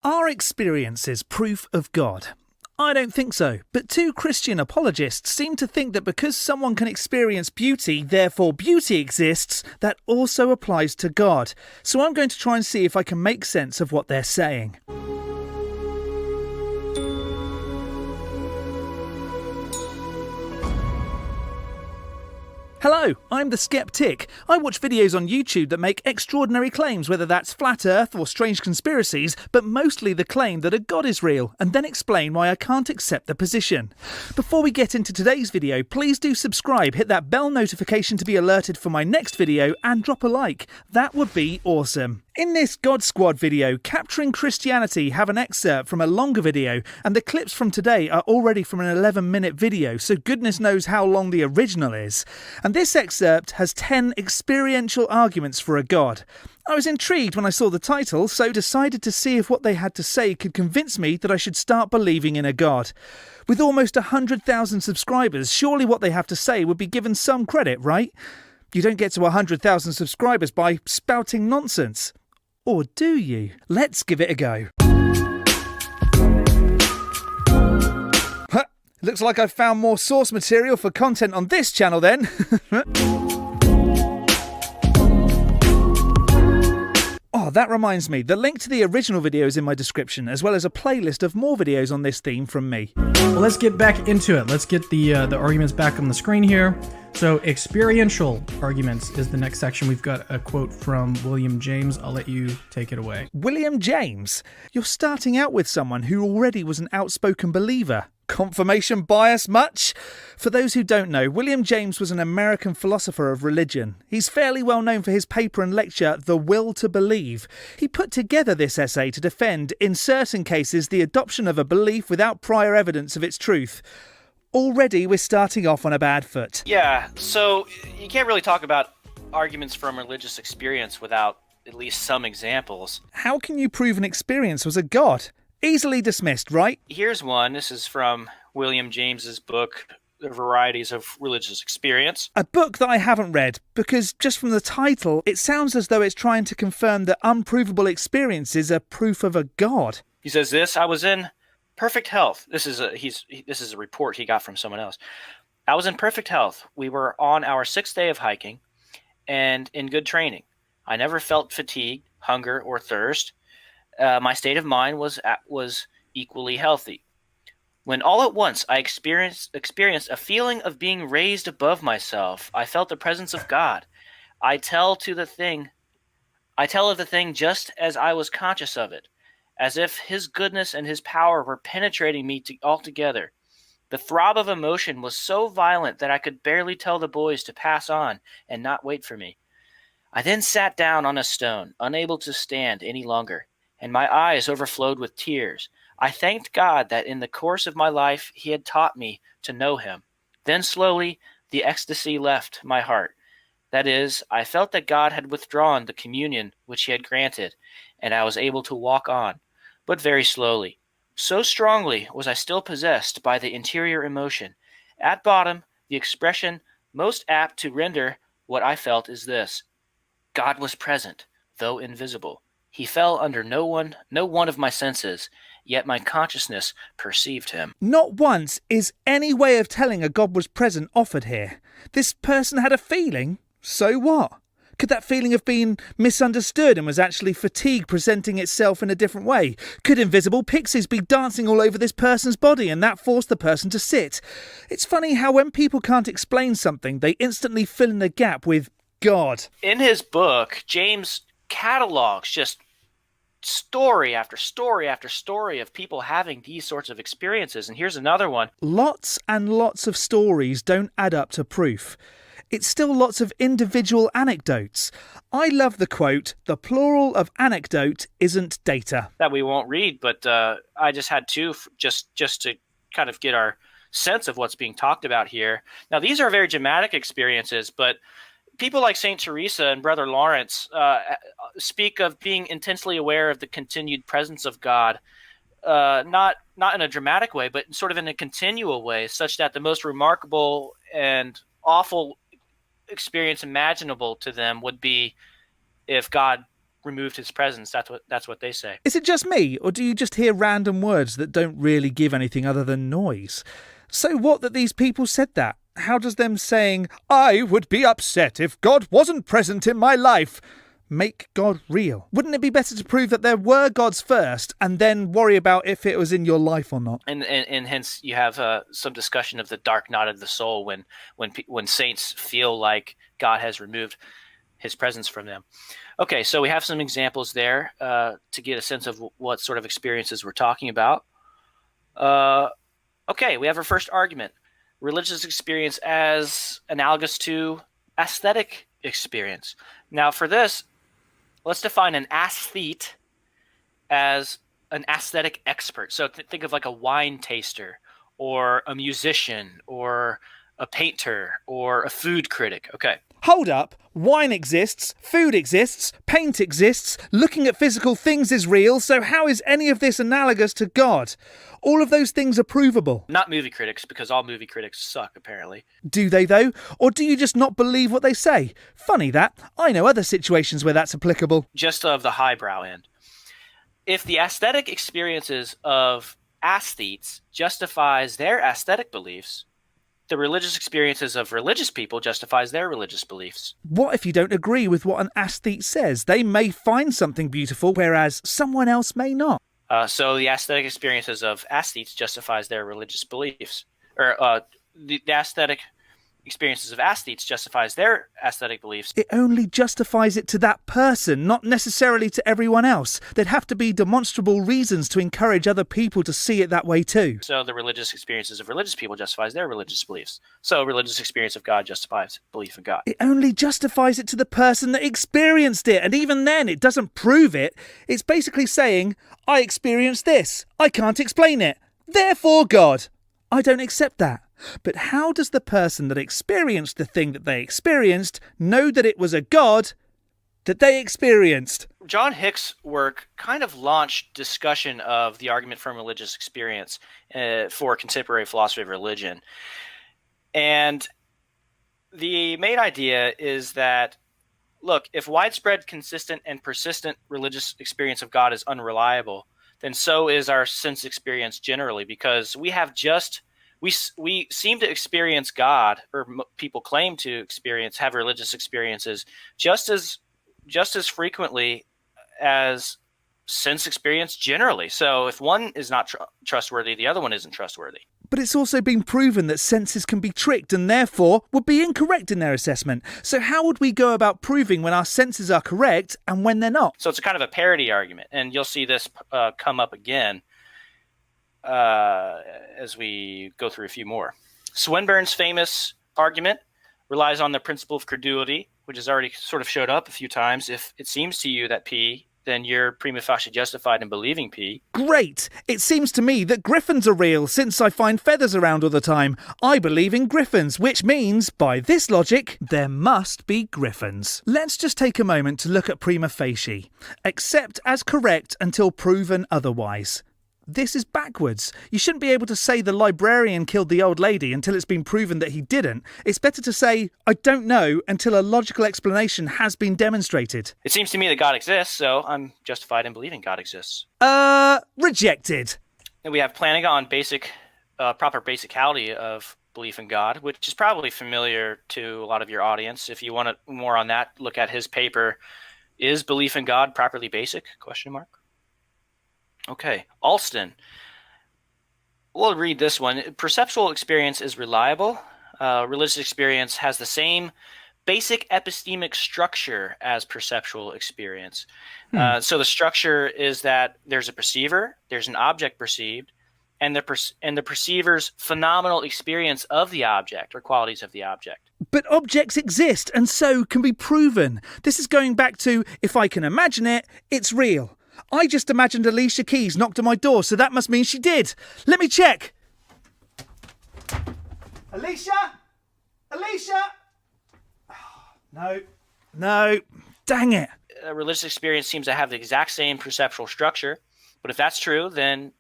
Are experiences proof of God? I don't think so, but two Christian apologists seem to think that because someone can experience beauty, therefore beauty exists, that also applies to God. So I'm going to try and see if I can make sense of what they're saying. Hello, I'm the Skeptic. I watch videos on YouTube that make extraordinary claims, whether that's flat earth or strange conspiracies, but mostly the claim that a God is real, and then explain why I can't accept the position. Before we get into today's video, please do subscribe, hit that bell notification to be alerted for my next video, and drop a like. That would be awesome. In this God Squad video, Capturing Christianity have an excerpt from a longer video, and the clips from today are already from an 11-minute video, so goodness knows how long the original is. And this excerpt has 10 experiential arguments for a God. I was intrigued when I saw the title, so decided to see if what they had to say could convince me that I should start believing in a God. With almost 100,000 subscribers, surely what they have to say would be given some credit, right? You don't get to 100,000 subscribers by spouting nonsense. Or do you? Let's give it a go. Looks like I've found more source material for content on this channel then. Oh, that reminds me, the link to the original video is in my description, as well as a playlist of more videos on this theme from me. Well, let's get back into it. Let's get the arguments back on the screen here. So, experiential arguments is the next section. We've got a quote from William James. I'll let you take it away. William James? You're starting out with someone who already was an outspoken believer. Confirmation bias much? For those who don't know, William James was an American philosopher of religion. He's fairly well known for his paper and lecture, The Will to Believe. He put together this essay to defend, in certain cases, the adoption of a belief without prior evidence of its truth. Already we're starting off on a bad foot. Yeah, so you can't really talk about arguments from religious experience without at least some examples. How can you prove an experience was a god? Easily dismissed, right? Here's one. This is from William James's book, The Varieties of Religious Experience. A book that I haven't read, because just from the title, it sounds as though it's trying to confirm that unprovable experiences are proof of a god. He says this: I was in perfect health. This is a report he got from someone else. I was in perfect health. We were on our 6th day of hiking and in good training. I never felt fatigue, hunger, or thirst. My state of mind was equally healthy. When all at once I experienced a feeling of being raised above myself, I felt the presence of God. I tell of the thing just as I was conscious of it, as if His goodness and His power were penetrating me altogether. The throb of emotion was so violent that I could barely tell the boys to pass on and not wait for me. I then sat down on a stone, unable to stand any longer, and my eyes overflowed with tears. I thanked God that in the course of my life He had taught me to know Him. Then slowly the ecstasy left my heart. That is, I felt that God had withdrawn the communion which He had granted, and I was able to walk on, but very slowly. So strongly was I still possessed by the interior emotion. At bottom, the expression most apt to render what I felt is this: God was present, though invisible. He fell under no one of my senses, yet my consciousness perceived Him. Not once is any way of telling a God was present offered here. This person had a feeling. So what? Could that feeling have been misunderstood and was actually fatigue presenting itself in a different way? Could invisible pixies be dancing all over this person's body and that forced the person to sit? It's funny how when people can't explain something, they instantly fill in the gap with God. In his book, James catalogs just story after story after story of people having these sorts of experiences. And here's another one. Lots and lots of stories don't add up to proof. It's still lots of individual anecdotes. I love the quote, "The plural of anecdote isn't data." That we won't read, but I just had to just to kind of get our sense of what's being talked about here. Now, these are very dramatic experiences, but people like St. Teresa and Brother Lawrence speak of being intensely aware of the continued presence of God, not in a dramatic way, but sort of in a continual way, such that the most remarkable and awful experience imaginable to them would be if God removed his presence. That's what they say. Is it just me, or do you just hear random words that don't really give anything other than noise? So what that these people said that? How does them saying, "I would be upset if God wasn't present in my life," make God real? Wouldn't it be better to prove that there were gods first and then worry about if it was in your life or not? And hence you have some discussion of the dark night of the soul when saints feel like God has removed his presence from them. Okay, so we have some examples there to get a sense of what sort of experiences we're talking about. Okay, we have our first argument. Religious experience as analogous to aesthetic experience. Now for this, let's define an aesthete as an aesthetic expert. So think of like a wine taster or a musician or a painter or a food critic. Okay. Hold up. Wine exists, food exists, paint exists, looking at physical things is real, so how is any of this analogous to God? All of those things are provable. Not movie critics, because all movie critics suck, apparently. Do they, though? Or do you just not believe what they say? Funny that. I know other situations where that's applicable. Just of the highbrow end. If the aesthetic experiences of aesthetes justifies their aesthetic beliefs, the religious experiences of religious people justifies their religious beliefs. What if you don't agree with what an aesthete says? They may find something beautiful, whereas someone else may not. So the aesthetic experiences of aesthetes justifies their religious beliefs. Or the aesthetic experiences of aesthetes justifies their aesthetic beliefs. It only justifies it to that person, not necessarily to everyone else. There'd have to be demonstrable reasons to encourage other people to see it that way too. So the religious experiences of religious people justifies their religious beliefs. So religious experience of God justifies belief in God. It only justifies it to the person that experienced it, and even then it doesn't prove it. It's basically saying, I experienced this. I can't explain it. Therefore, God. I don't accept that. But how does the person that experienced the thing that they experienced know that it was a God that they experienced? John Hick's work kind of launched discussion of the argument from religious experience for contemporary philosophy of religion. And the main idea is that, look, if widespread, consistent, and persistent religious experience of God is unreliable, then so is our sense experience generally, because we seem to experience God, or people claim to have religious experiences just as frequently as sense experience generally. So if one is not trustworthy, the other one isn't trustworthy. But it's also been proven that senses can be tricked and therefore would be incorrect in their assessment. So how would we go about proving when our senses are correct and when they're not? So it's a kind of a parody argument, and you'll see this come up again as we go through a few more. Swinburne's famous argument relies on the principle of credulity, which has already sort of showed up a few times. If it seems to you that P, then you're prima facie justified in believing P. Great! It seems to me that griffins are real since I find feathers around all the time. I believe in griffins, which means, by this logic, there must be griffins. Let's just take a moment to look at prima facie. Accept as correct until proven otherwise. This is backwards. You shouldn't be able to say the librarian killed the old lady until it's been proven that he didn't. It's better to say, I don't know, until a logical explanation has been demonstrated. It seems to me that God exists, so I'm justified in believing God exists. Rejected. And we have planning on proper basicality of belief in God, which is probably familiar to a lot of your audience. If you want more on that, look at his paper, Is Belief in God Properly Basic? ? Okay, Alston. We'll read this one. Perceptual experience is reliable. Religious experience has the same basic epistemic structure as perceptual experience. So the structure is that there's a perceiver, there's an object perceived, and the perceiver's phenomenal experience of the object or qualities of the object. But objects exist and so can be proven. This is going back to, if I can imagine it, it's real. I just imagined Alicia Keys knocked on my door, so that must mean she did. Let me check. Alicia? Alicia? No. Dang it. Religious experience seems to have the exact same perceptual structure, but if that's true, then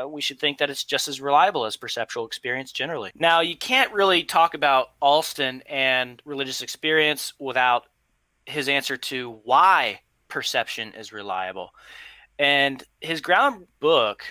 we should think that it's just as reliable as perceptual experience generally. Now, you can't really talk about Alston and religious experience without his answer to why perception is reliable. And his ground book,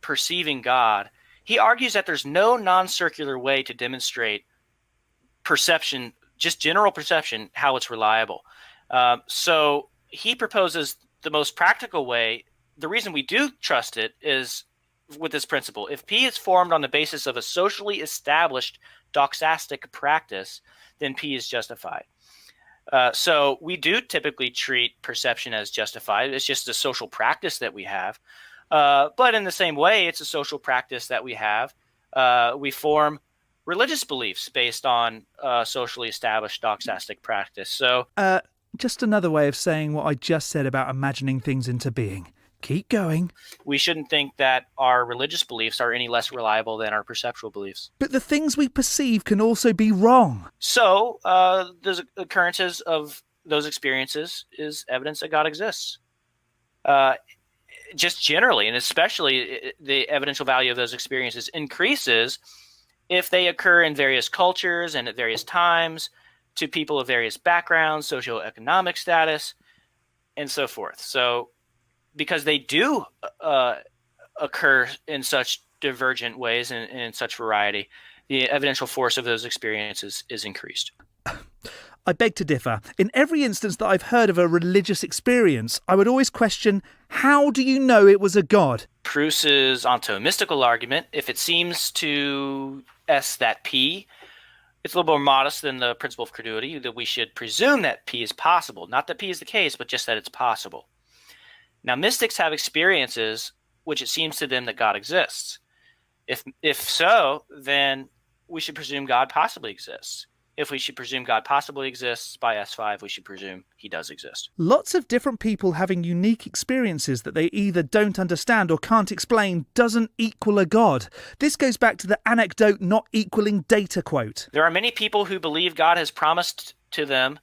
Perceiving God, he argues that there's no non-circular way to demonstrate perception, just general perception, how it's reliable. So he proposes the most practical way. The reason we do trust it is with this principle. If P is formed on the basis of a socially established doxastic practice, then P is justified. So we do typically treat perception as justified. It's just a social practice that we have. But in the same way, it's a social practice that we have. We form religious beliefs based on socially established doxastic practice. So, just another way of saying what I just said about imagining things into being. Keep going. We shouldn't think that our religious beliefs are any less reliable than our perceptual beliefs. But the things we perceive can also be wrong. So, those occurrences of those experiences is evidence that God exists. Just generally, and especially the evidential value of those experiences increases if they occur in various cultures and at various times to people of various backgrounds, socioeconomic status, and so forth. So, because they do occur in such divergent ways and in such variety, the evidential force of those experiences is increased. I beg to differ. In every instance that I've heard of a religious experience, I would always question, how do you know it was a god? Proust's ontomystical argument, if it seems to S that P, it's a little more modest than the principle of credulity, that we should presume that P is possible. Not that P is the case, but just that it's possible. Now, mystics have experiences which it seems to them that God exists. If so, then we should presume God possibly exists. If we should presume God possibly exists by S5, we should presume he does exist. Lots of different people having unique experiences that they either don't understand or can't explain doesn't equal a god. This goes back to the anecdote not equaling data quote. There are many people who believe God has promised to them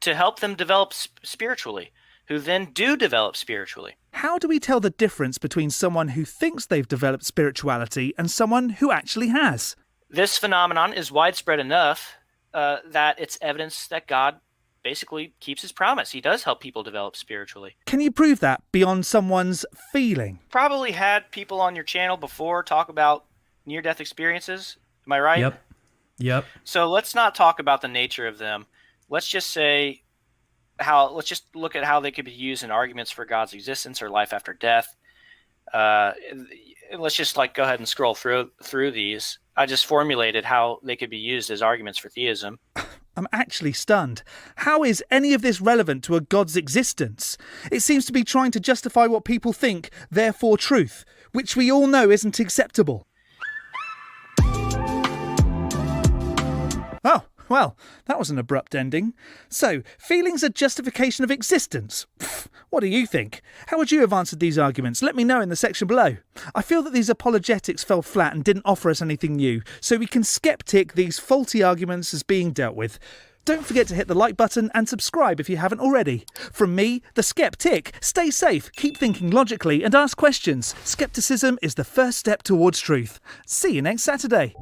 to help them develop spiritually, who then do develop spiritually. How do we tell the difference between someone who thinks they've developed spirituality and someone who actually has? This phenomenon is widespread enough that it's evidence that God basically keeps his promise. He does help people develop spiritually. Can you prove that beyond someone's feeling? Probably had people on your channel before talk about near-death experiences. Am I right? Yep. So let's not talk about the nature of them. Let's just say let's just look at how they could be used in arguments for God's existence or life after death. Let's just go ahead and scroll through these. I just formulated how they could be used as arguments for theism. I'm actually stunned. How is any of this relevant to a god's existence? It seems to be trying to justify what people think, therefore truth, which we all know isn't acceptable. Oh, well, that was an abrupt ending. So, feelings are justification of existence. What do you think? How would you have answered these arguments? Let me know in the section below. I feel that these apologetics fell flat and didn't offer us anything new, so we can skeptic these faulty arguments as being dealt with. Don't forget to hit the like button and subscribe if you haven't already. From me, the Skeptic, stay safe, keep thinking logically and ask questions. Skepticism is the first step towards truth. See you next Saturday.